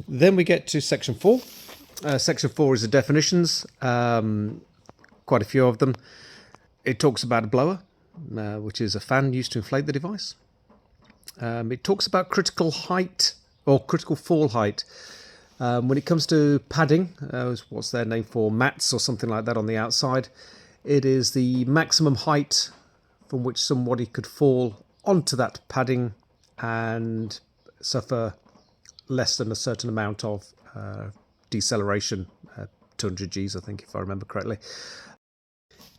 Then we get to section 4. Section 4 is the definitions, quite a few of them. It talks about a blower, which is a fan used to inflate the device. It talks about critical height or critical fall height. When it comes to padding, what's their name for, mats or something like that on the outside, it is the maximum height from which somebody could fall onto that padding and suffer less than a certain amount of deceleration, 200 Gs, I think, if I remember correctly.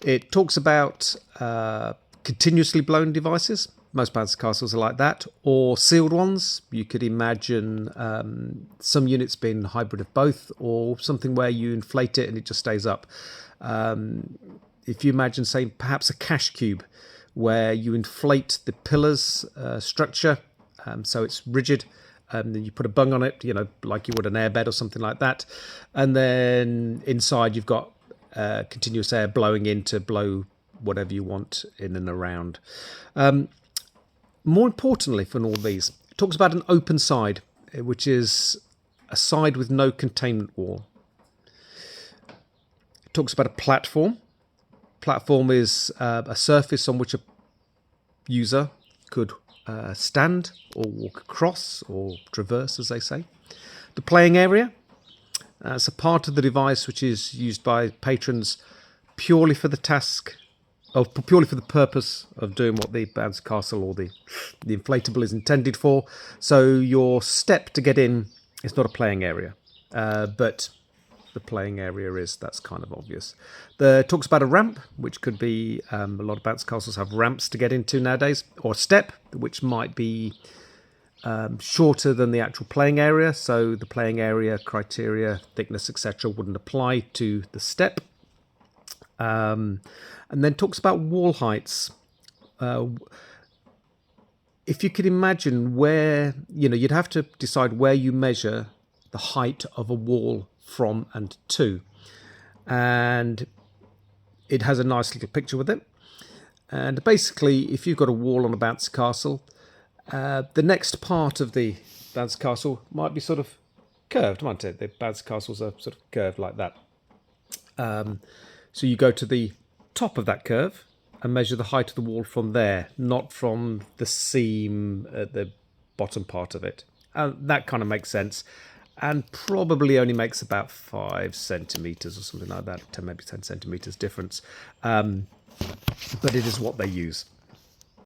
It talks about continuously blown devices. Most bouncy castles are like that, or sealed ones. You could imagine some units being hybrid of both, or something where you inflate it and it just stays up. If you imagine, say, perhaps a cash cube, where you inflate the pillars structure, so it's rigid, then you put a bung on it, like you would an airbed or something like that, and then inside you've got continuous air blowing in to blow whatever you want in and around. More importantly from all these, it talks about an open side, which is a side with no containment wall. It talks about a platform. Platform is a surface on which a user could stand or walk across or traverse, as they say. The playing area. It's a part of the device which is used by patrons purely for the task, or purely for the purpose of doing what the bouncy castle or the inflatable is intended for. So your step to get in is not a playing area, but the playing area is. That's kind of obvious. It talks about a ramp, which could be, a lot of bouncy castles have ramps to get into nowadays, or a step, which might be shorter than the actual playing area, so the playing area criteria, thickness, etc. wouldn't apply to the step. And then talks about wall heights. If you could imagine where, you'd have to decide where you measure the height of a wall from and to. And it has a nice little picture with it. And basically, if you've got a wall on a bouncy castle, the next part of the bouncy castle might be sort of curved, might it? The bouncy castles are sort of curved like that. So you go to the top of that curve and measure the height of the wall from there, not from the seam at the bottom part of it. And that kind of makes sense, and probably only makes about 5 centimetres or something like that, maybe 10 centimetres difference. But it is what they use.